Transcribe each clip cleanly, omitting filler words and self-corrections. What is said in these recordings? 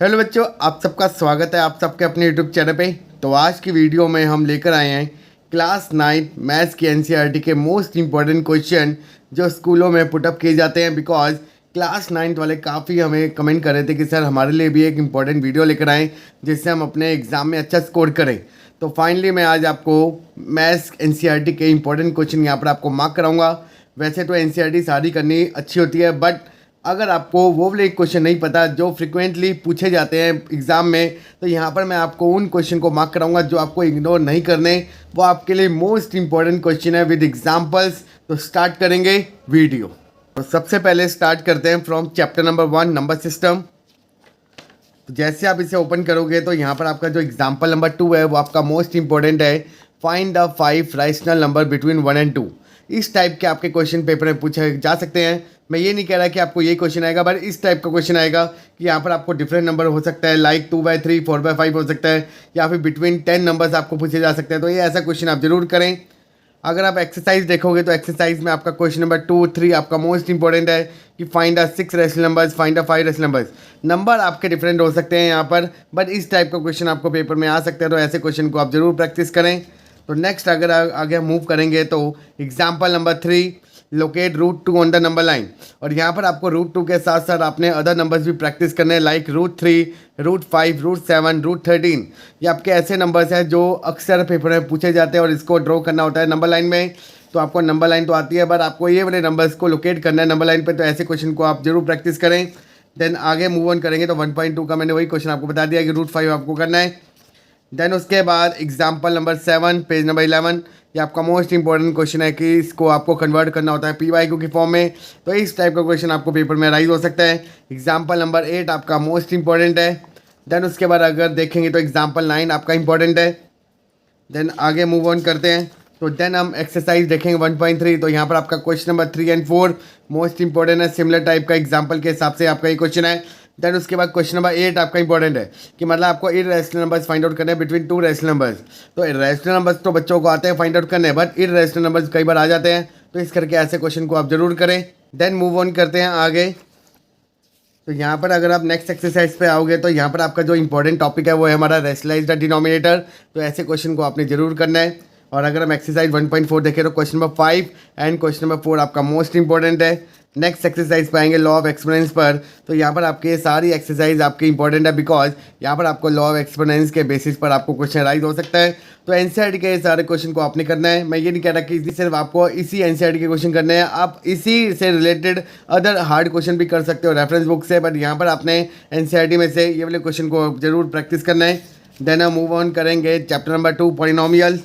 Hello बच्चों, आप सबका स्वागत है आप सबके अपने यूट्यूब चैनल पे। तो आज की वीडियो में हम लेकर आए हैं क्लास 9 मैथ्स की एनसीईआरटी के मोस्ट इम्पॉर्टेंट क्वेश्चन जो स्कूलों में पुटअप किए जाते हैं। बिकॉज क्लास 9 वाले काफ़ी हमें कमेंट कर रहे थे कि सर हमारे लिए भी एक इम्पॉर्टेंट वीडियो लेकर आएँ जिससे हम अपने एग्ज़ाम में अच्छा स्कोर करें। तो फाइनली मैं आज आपको मैथ्स एनसीईआरटी के इंपॉर्टेंट क्वेश्चन यहाँ पर आपको मार्क कराऊँगा। वैसे तो एनसीईआरटी सारी करनी अच्छी होती है, बट अगर आपको वो वाले क्वेश्चन नहीं पता जो फ्रिक्वेंटली पूछे जाते हैं एग्ज़ाम में, तो यहाँ पर मैं आपको उन क्वेश्चन को मार्क कराऊंगा जो आपको इग्नोर नहीं करने। वो आपके लिए मोस्ट इंपॉर्टेंट क्वेश्चन है विद एग्जांपल्स। तो स्टार्ट करेंगे वीडियो। तो सबसे पहले स्टार्ट करते हैं from chapter number 1 number system. तो जैसे आप इसे ओपन करोगे तो यहाँ पर आपका जो एग्जाम्पल नंबर 2 है वो आपका मोस्ट इंपॉर्टेंट है। Find the 5 rational number between 1 and 2। इस टाइप के आपके क्वेश्चन पेपर में पूछे जा सकते हैं। मैं ये नहीं कह रहा कि आपको ये क्वेश्चन आएगा, बट इस टाइप का क्वेश्चन आएगा कि यहाँ पर आपको डिफरेंट नंबर हो सकता है, लाइक 2/3 4/5 हो सकता है, या फिर बिटवीन 10 नंबर्स आपको पूछे जा सकते हैं। तो ये ऐसा क्वेश्चन आप जरूर करें। अगर आप एक्सरसाइज देखोगे तो एक्सरसाइज में आपका क्वेश्चन नंबर 2, 3 आपका मोस्ट इंपॉर्टेंट है कि find the 6 rational numbers, find the 5 rational numbers. Number आपके डिफरेंट हो सकते हैं यहाँ पर, बट इस टाइप का क्वेश्चन आपको पेपर में आ सकता है। तो ऐसे क्वेश्चन को आप जरूर प्रैक्टिस करें। तो नेक्स्ट अगर आगे मूव करेंगे तो example number 3, locate √2 on the number line. और यहाँ पर आपको √2 के साथ साथ आपने अदर नंबर्स भी प्रैक्टिस करने हैं, लाइक √3, √5, √7, √13। ये आपके ऐसे नंबर्स हैं जो अक्सर पेपर में पूछे जाते हैं और इसको ड्रॉ करना होता है नंबर लाइन में। तो आपको नंबर लाइन तो आती है, बट आपको ये वाले नंबर्स को लोकेट करना है नंबर लाइन पर। तो ऐसे क्वेश्चन को आप जरूर प्रैक्टिस करें। देन आगे मूव ऑन करेंगे तो 1.2 का मैंने वही क्वेश्चन आपको बता दिया कि √5 आपको करना है। देन उसके बाद एग्जाम्पल नंबर 7 पेज नंबर 11। ये आपका मोस्ट इंपॉर्टेंट क्वेश्चन है कि इसको आपको कन्वर्ट करना होता है PYQ की फॉर्म में। तो इस टाइप का क्वेश्चन आपको पेपर में राइज हो सकता है। एग्जाम्पल नंबर 8 आपका मोस्ट इंपॉर्टेंट है। देन उसके बाद अगर देखेंगे तो एग्जाम्पल 9 आपका इंपॉर्टेंट है। देन आगे मूव ऑन करते हैं तो देन हम एक्सरसाइज देखेंगे 1.3। तो यहाँ पर आपका question number 3 and 4 most important है। सिमिलर टाइप का एग्जाम्पल के हिसाब से आपका ये क्वेश्चन है। देन उसके बाद क्वेश्चन नंबर 8 आपका इंपॉर्टेंट है कि मतलब आपको इररेशनल नंबर्स फाइंड आउट करने हैं बिटवीन 2 रैशनल नंबर्स। तो इररेशनल नंबर्स तो बच्चों को आते हैं फाइंड आउट करने, बट इररेशनल नंबर्स कई बार आ जाते हैं। तो इस करके ऐसे क्वेश्चन को आप जरूर करें। देन मूव ऑन करते हैं आगे। तो यहाँ पर अगर आप नेक्स्ट एक्सरसाइज पे आओगे तो यहाँ पर आपका जो इंपॉर्टेंट टॉपिक है वो है हमारा रैशनलाइज द डिनोमिनेटर। तो ऐसे क्वेश्चन को आपने जरूर करना है। और अगर हम एक्सरसाइज 1.4 देखें तो question number 5 and question number 4 आपका मोस्ट इंपॉर्टेंट है। नेक्स्ट एक्सरसाइज पे आएंगे लॉ ऑफ एक्सपोनेंस पर। तो यहाँ पर आपके सारी एक्सरसाइज आपकी इंपॉर्टेंट है, बिकॉज यहाँ पर आपको लॉ ऑफ एक्सपोनेंस के बेसिस पर आपको क्वेश्चन राइज हो सकता है। तो एनसीईआरटी के सारे क्वेश्चन को आपने करना है। मैं ये नहीं कह रहा कि सिर्फ आपको इसी एनसीईआरटी के क्वेश्चन करने हैं, आप इसी से रिलेटेड अदर हार्ड क्वेश्चन भी कर सकते हो रेफरेंस बुक से, बट यहाँ पर आपने एनसीईआरटी में से ये वाले क्वेश्चन को जरूर प्रैक्टिस करना है। देन हम मूव ऑन करेंगे चैप्टर नंबर 2 पॉलिनोमियल।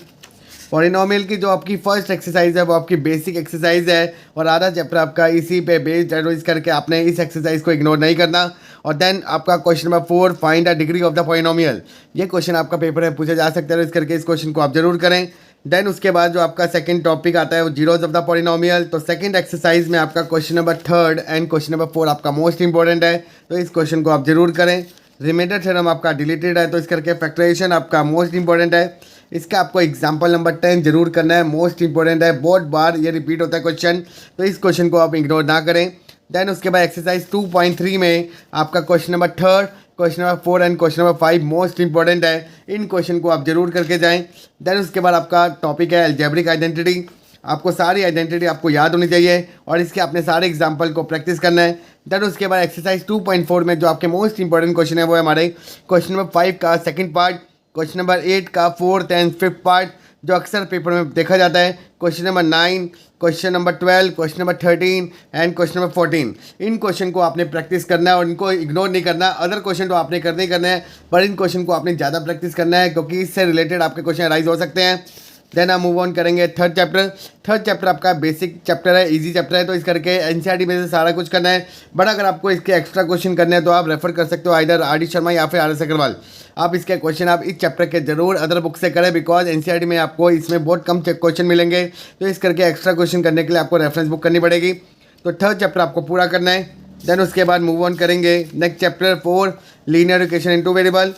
पॉलिनोमियल की जो आपकी फर्स्ट एक्सरसाइज है वो आपकी बेसिक एक्सरसाइज है और आधा चैप्टर आपका इसी पे बेस्ड है। तो इस करके आपने इस एक्सरसाइज को इग्नोर नहीं करना। और देन आपका question number 4 find the degree of the polynomial. ये क्वेश्चन आपका पेपर में पूछा जा सकता है, तो इस करके इस क्वेश्चन को आप जरूर करें। देन उसके बाद जो आपका सेकंड टॉपिक आता है वो जीरोज ऑफ द पॉलिनोमियल। तो सेकंड एक्सरसाइज में आपका question number 3 and question number 4 आपका मोस्ट इंपॉर्टेंट है। तो इस क्वेश्चन को आप जरूर करें। रिमाइंडर थ्योरम आपका डिलीटेड है, तो इस करके फैक्टराइजेशन आपका मोस्ट इंपॉर्टेंट है। इसका आपको एग्जाम्पल नंबर 10 जरूर करना है, मोस्ट इंपॉर्टेंट है, बहुत बार ये रिपीट होता है क्वेश्चन। तो इस क्वेश्चन को आप इग्नोर ना करें। देन उसके बाद एक्सरसाइज 2.3 में आपका question number 3, question number 4 and question number 5 most important है। इन क्वेश्चन को आप जरूर करके जाएं। देन उसके बाद आपका टॉपिक है अलजेब्रिक आइडेंटिटी। आपको सारी आइडेंटिटी आपको याद होनी चाहिए और इसके अपने सारे एग्जाम्पल को प्रैक्टिस करना है। देन उसके बाद एक्सरसाइज 2.4 में जो आपके मोस्ट इंपॉर्टेंट क्वेश्चन है वो है हमारे क्वेश्चन नंबर 5 का सेकंड पार्ट, क्वेश्चन नंबर 8 का 4th एंड 5th पार्ट जो अक्सर पेपर में देखा जाता है, question number 9, question number 12, question number 13 and question number 14। In question को आपने प्रैक्टिस करना है और इनको इग्नोर नहीं करना। अदर क्वेश्चन तो आपने करने ही करने हैं, पर इन क्वेश्चन को आपने ज़्यादा प्रैक्टिस करना है क्योंकि इससे रिलेटेड आपके क्वेश्चन राइज हो सकते हैं। देन हम मूव ऑन करेंगे थर्ड चैप्टर आपका बेसिक चैप्टर है, इजी चैप्टर है। तो इस करके एनसीईआरटी में से सारा कुछ करना है, बट अगर आपको इसके एक्स्ट्रा क्वेश्चन करने हैं तो आप रेफर कर सकते हो आइदर RD शर्मा या फिर RS अग्रवाल। आप इसके क्वेश्चन आप इस चैप्टर के जरूर अदर बुक से करें, बिकॉज एनसीईआरटी में आपको इसमें बहुत कम क्वेश्चन मिलेंगे। तो इस करके एक्स्ट्रा क्वेश्चन करने के लिए आपको रेफरेंस बुक करनी पड़ेगी। तो थर्ड चैप्टर आपको पूरा करना है। देन उसके बाद मूव ऑन करेंगे next chapter 4 linear equation into variable.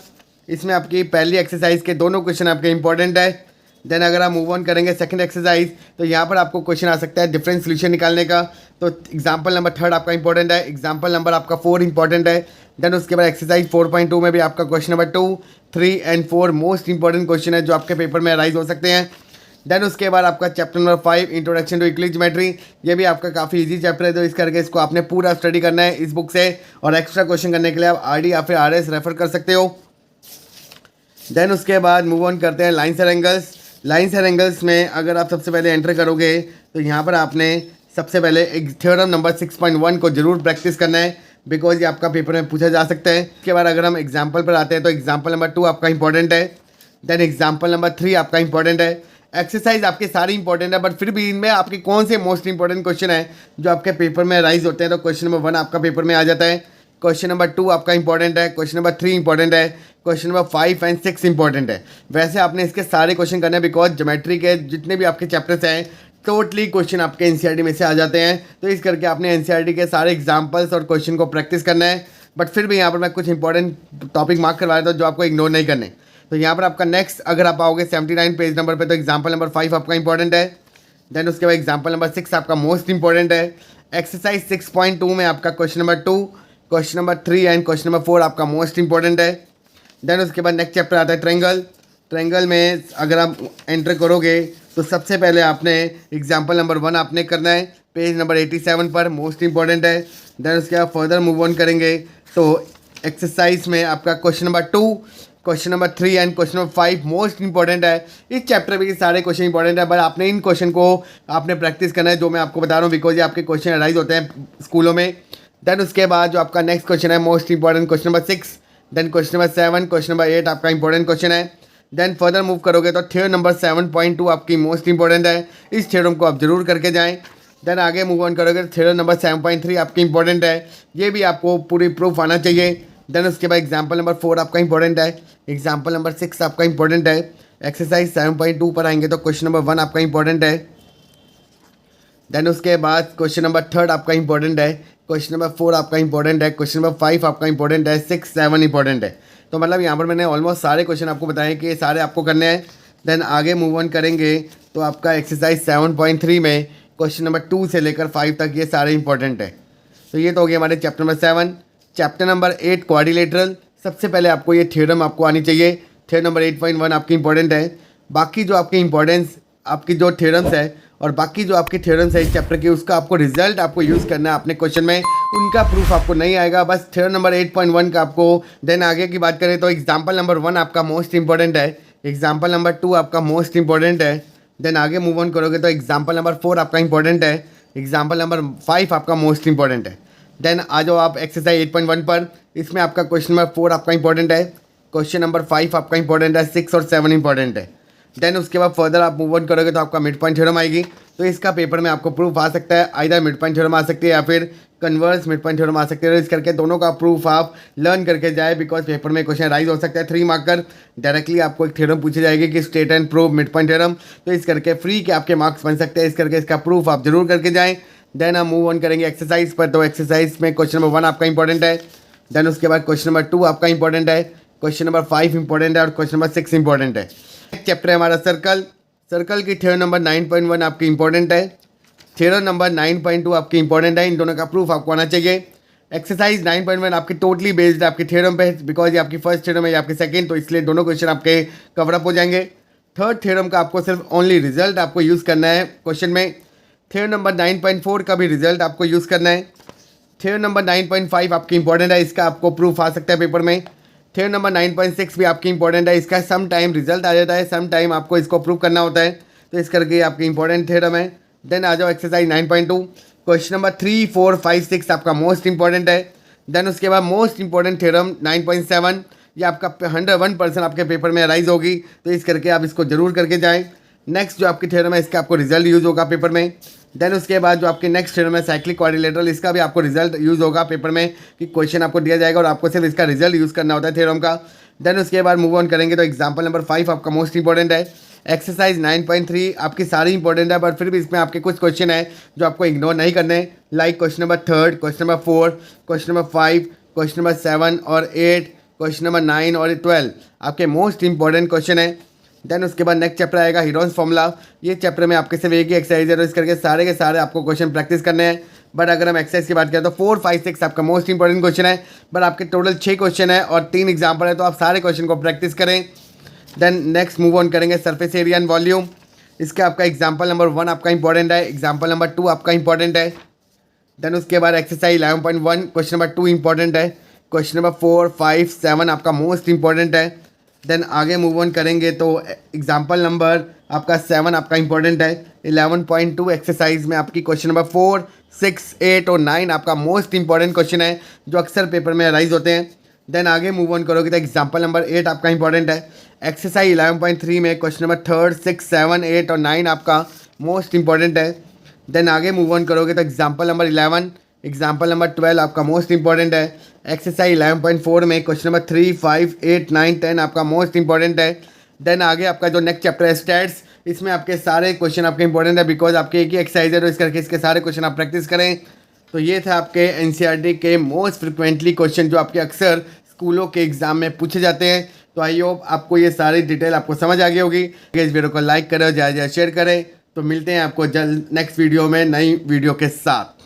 इसमें आपकी पहली एक्सरसाइज के दोनों क्वेश्चन आपके इंपॉर्टेंट है। देन अगर आप मूव ऑन करेंगे सेकंड एक्सरसाइज तो यहाँ पर आपको क्वेश्चन आ सकता है डिफरेंट सोल्यूशन निकालने का। तो एग्जाम्पल नंबर 3 आपका इंपॉर्टेंट है, एग्जाम्पल नंबर आपका 4 इंपॉर्टेंट है। देन उसके बाद एक्सरसाइज 4.2 में भी आपका question number 2, 3 and 4 most important question है जो आपके पेपर में अराइज हो सकते हैं। देन उसके बाद आपका chapter number 5 introduction to Euclid geometry, ये भी आपका काफ़ी इजी चैप्टर है, तो इस करके इसको आपने पूरा स्टडी करना है इस बुक से, और एक्स्ट्रा क्वेश्चन करने के लिए आप आरडी या फिर आरएस रेफर कर सकते हो। देन उसके बाद मूव ऑन करते हैं lines and angles. Lines and angles में अगर आप सबसे पहले एंटर करोगे तो यहाँ पर आपने सबसे पहले एक थ्योरम नंबर 6.1 को जरूर प्रैक्टिस करना है, बिकॉज ये आपका पेपर में पूछा जा सकता है। इसके बाद अगर हम एग्जाम्पल पर आते हैं तो एग्जाम्पल नंबर 2 आपका इंपॉर्टेंट है। देन एग्जाम्पल नंबर 3 आपका इंपॉर्टेंट है। एक्सरसाइज आपके सारे इंपॉर्टेंट है, बट फिर भी इनमें आपके कौन से मोस्ट इंपॉर्टेंट क्वेश्चन है जो आपके पेपर में राइज होते हैं, तो क्वेश्चन नंबर 1 आपका पेपर में आ जाता है, क्वेश्चन नंबर 2 आपका इंपॉर्टेंट है, क्वेश्चन नंबर 3 इंपॉर्टेंट है, क्वेश्चन नंबर 5 एंड 6 इंपॉर्टेंट है। वैसे आपने इसके सारे क्वेश्चन करने हैं, बिकॉज ज्योमेट्री के जितने भी आपके चैप्टर्स हैं टोटली क्वेश्चन आपके एनसीईआरटी में से आ जाते हैं, तो इस करके आपने एनसीईआरटी के सारे एग्जाम्पल्स और क्वेश्चन को प्रैक्टिस करना है। बट फिर भी यहाँ पर मैं कुछ इंपॉर्टेंट टॉपिक मार्क करवा रहा था जो आपको इग्नोर नहीं करने। तो यहाँ पर आपका नेक्स्ट अगर आप आओगे 79 पेज नंबर पे, तो एग्जाम्पल नंबर 5 आपका इंपॉर्टेंट है। देन उसके बाद एग्जाम्पल नंबर 6 आपका मोस्ट इंपॉर्टेंट है। एक्सरसाइज 6.2 में आपका question number 2, question number 3 and question number 4 आपका मोस्ट इंपॉर्टेंट है। देन उसके बाद नेक्स्ट चैप्टर आता है ट्रायंगल। ट्रायंगल में अगर आप एंटर करोगे तो सबसे पहले आपने एग्जाम्पल नंबर 1 आपने करना है पेज नंबर 87 पर, मोस्ट इंपॉर्टेंट है। देन उसके बाद फर्दर मूव ऑन करेंगे तो एक्सरसाइज में आपका question number 2, question number 3 and question number 5 most important है। इस चैप्टर में ये सारे क्वेश्चन इंपॉर्टेंट है, बट आपने इन क्वेश्चन को आपने प्रैक्टिस करना है जो मैं आपको बता रहा हूँ, बिकॉज ये आपके क्वेश्चन अराइज होते हैं स्कूलों में। देन उसके बाद जो आपका नेक्स्ट क्वेश्चन है most important question number 6, then question number 7, question number 8 आपका इंपॉर्टेंट क्वेश्चन है। देन फर्दर मूव करोगे तो थ्योरम नंबर 7.2 आपकी मोस्ट इंपॉर्टेंट है, इस थ्योरम को आप जरूर करके जाएं। देन आगे मूव ऑन करोगे तो थ्योरम नंबर 7.3 आपकी इंपॉर्टेंट है, ये भी आपको पूरी प्रूफ आना चाहिए। देन उसके बाद एग्जाम्पल नंबर 4 आपका इंपॉर्टेंट है, एग्जाम्पल नंबर 6 आपका इंपॉर्टेंट है। एक्सरसाइज 7.2 पर आएंगे तो क्वेश्चन नंबर 1 आपका इंपॉर्टेंट है। देन उसके बाद क्वेश्चन नंबर 3 आपका इंपॉर्टेंट है, क्वेश्चन नंबर 4 आपका इंपॉर्टेंट है, क्वेश्चन नंबर 5 आपका इंपॉर्टेंट है, 6, 7 इंपॉर्टेंट है। तो मतलब यहाँ पर मैंने ऑलमोस्ट सारे क्वेश्चन आपको बताए कि ये सारे आपको करने हैं। देन आगे मूव ऑन करेंगे तो आपका एक्सरसाइज 7.3 में क्वेश्चन नंबर 2 से लेकर 5 तक ये सारे इंपॉर्टेंट है। तो ये तो हो गया हमारे chapter number 7। Chapter number 8 quadrilateral, सबसे पहले आपको ये थ्योरम आपको आनी चाहिए, थ्योरम नंबर 8.1 आपकी इंपॉर्टेंट है। बाकी जो आपकी इंपॉर्टेंस आपकी जो थ्योरम्स है और बाकी जो आपके थ्योरम्स है इस चैप्टर के, उसका आपको रिजल्ट आपको यूज़ करना है अपने क्वेश्चन में, उनका प्रूफ आपको नहीं आएगा, बस थ्योरम नंबर 8.1 का आपको। देन आगे की बात करें तो एग्जाम्पल नंबर 1 आपका मोस्ट इंपॉर्टेंट है, एग्जाम्पल नंबर 2 आपका मोस्ट इंपॉर्टेंट है। देन आगे मूव ऑन करोगे तो एग्जाम्पल नंबर 4 आपका इंपॉर्टेंट है, एग्जाम्पल नंबर 5 आपका मोस्ट इंपॉर्टेंट है। देन आ जाओ आप एक्सरसाइज 8.1 पर, इसमें आपका क्वेश्चन नंबर 4 आपका इंपॉर्टेंट है, क्वेश्चन नंबर 5 आपका इंपॉर्टेंट है, 6 और 7 इंपॉर्टेंट है। देन उसके बाद फर्दर आप मूव ऑन करोगे तो आपका मिड पॉइंट थ्योरम आएगी, तो इसका पेपर में आपको प्रूफ आ सकता है, आइदर मिड पॉइंट थ्योरम आ सकती है या फिर कन्वर्स मिड पॉइंट थ्योरम आ सकती है। इस करके दोनों का प्रूफ आप लर्न करके जाए, बिकॉज पेपर में क्वेश्चन राइज हो सकता है 3 मार्क कर, डायरेक्टली आपको एक थ्योरम पूछी जाएगी कि state and prove mid point theorem, तो इस करके फ्री के आपके मार्क्स बन सकते हैं, इस करके इसका प्रूफ आप जरूर करके जाएँ। देन हम मूव ऑन करेंगे एक्सरसाइज पर, तो एक्सरसाइज में क्वेश्चन नंबर 1 आपका इंपॉर्टेंट है। देन उसके बाद क्वेश्चन नंबर 2 आपका इंपॉर्टेंट है, क्वेश्चन नंबर 5 इंपॉर्टेंट है और क्वेश्चन नंबर 6 इंपॉर्टेंट है। चैप्टर है हमारा सर्कल। सर्कल की थ्योरम नंबर 9.1 आपकी इंपॉर्टेंट है, थ्योरम नंबर 9.2 आपकी इंपॉर्टेंट है, इन दोनों का प्रूफ आपको आना चाहिए। एक्सरसाइज 9.1 आपकी टोटली बेस्ड है आपकी थ्योरम पे, बिकॉज ये आपकी फर्स्ट थ्योरम है, ये आपकी सेकंड, तो इसलिए दोनों क्वेश्चन आपके कवर अप हो जाएंगे। थर्ड थ्योरम का आपको सिर्फ ओनली रिजल्ट आपको यूज़ करना है क्वेश्चन में। थ्योरम नंबर 9.4 का भी रिजल्ट आपको यूज़ करना है। थ्योरम नंबर 9.5 आपकी इंपॉर्टेंट है, इसका आपको प्रूफ आ सकता है पेपर में। थ्योरम नंबर 9.6 भी आपकी इंपॉर्टेंट है, इसका सम टाइम रिजल्ट आ जाता है, सम टाइम आपको इसको प्रूव करना होता है, तो इस करके आपकी इंपॉर्टेंट थ्योरम है। देन आ जाओ एक्सरसाइज 9.2, क्वेश्चन नंबर 3, 4, 5, 6 आपका मोस्ट इंपॉर्टेंट है। देन उसके बाद मोस्ट इंपॉर्टेंट थ्योरम 9.7, ये आपका 101% आपके पेपर में राइज होगी, तो इस करके आप इसको जरूर करके जाएँ। नेक्स्ट जो आपकी थ्योरम है इसका आपको रिजल्ट यूज़ होगा पेपर में। देन उसके बाद जो आपके नेक्स्ट थ्योरम है साइक्लिक क्वाड्रिलेटरल, इसका भी आपको रिजल्ट यूज़ होगा पेपर में, कि क्वेश्चन आपको दिया जाएगा और आपको सिर्फ इसका रिजल्ट यूज़ करना होता है थ्योरम का। देन उसके बाद मूव ऑन करेंगे तो एग्जाम्पल नंबर 5 आपका मोस्ट इंपॉर्टेंट है। एक्सरसाइज 9.3 आपकी सारी इंपॉर्टेंट है, बट फिर भी इसमें आपके कुछ क्वेश्चन है जो आपको इग्नोर नहीं करने, like question number 3, question number 4, question number 5, question number 7 और 8, क्वेश्चन नंबर 9 और 12 आपके मोस्ट इंपॉर्टेंट क्वेश्चन है। देन उसके बाद नेक्स्ट चैप्टर आएगा हीरोन्स फॉर्मूला, ये चैप्टर में आपके सिर्फ एक ही एक्सरसाइज है, तो इस करके सारे के सारे आपको क्वेश्चन प्रैक्टिस करने हैं। बट अगर हम एक्सरसाइज की बात करें तो 4, 5, 6 आपका मोस्ट इंपॉर्टेंट क्वेश्चन है, बट आपके टोटल 6 क्वेश्चन है और 3 एग्जाम्पल है, तो आप सारे क्वेश्चन को प्रैक्टिस करें। देन नेक्स्ट मूव ऑन करेंगे सरफेस एरिया एंड वॉल्यूम। इसका आपका एग्जाम्पल नंबर 1 आपका इंपॉर्टेंट है, एग्जाम्पल नंबर 2 आपका इंपॉर्टेंट है। देन उसके बाद एक्सरसाइज 11.1 क्वेश्चन नंबर 2 इंपॉर्टेंट है, क्वेश्चन नंबर 4, 5, 7 आपका मोस्ट इंपॉर्टेंट है। देन आगे मूव ऑन करेंगे तो एग्जाम्पल नंबर आपका 7 आपका इंपॉर्टेंट है। 11.2 एक्सरसाइज में आपकी क्वेश्चन नंबर 4, 6, 8 और 9 आपका मोस्ट इंपॉर्टेंट क्वेश्चन है जो अक्सर पेपर में राइज होते हैं। देन आगे मूव ऑन करोगे तो एग्जाम्पल नंबर 8 आपका इंपॉर्टेंट है। एक्सरसाइज 11.3 में क्वेश्चन नंबर 3, 6, 7, 8 और 9 आपका मोस्ट इंपॉर्टेंट है। देन आगे मूव ऑन करोगे तो एग्जाम्पल नंबर 11, एग्जाम्पल नंबर 12 आपका मोस्ट इंपॉर्टेंट है। एक्सरसाइज 11.4 में क्वेश्चन नंबर 3, 5, 8, 9, 10 आपका मोस्ट इंपॉर्टेंट है। देन आगे आपका जो नेक्स्ट चैप्टर है स्टैट्स, इसमें आपके सारे क्वेश्चन आपके इंपॉर्टेंट है बिकॉज आपके एक ही एक्सरसाइज है, तो इस करके इसके सारे क्वेश्चन आप प्रैक्टिस करें। तो ये था आपके एनसीईआरटी के मोस्ट फ्रिक्वेंटली क्वेश्चन जो आपके अक्सर स्कूलों के एग्जाम में पूछे जाते हैं। तो आई होप आपको ये सारी डिटेल आपको समझ आ गई होगी। इस वीडियो को लाइक करें, ज़्यादा ज़्यादा शेयर करें। तो मिलते हैं आपको जल्द नेक्स्ट वीडियो में नई वीडियो के साथ।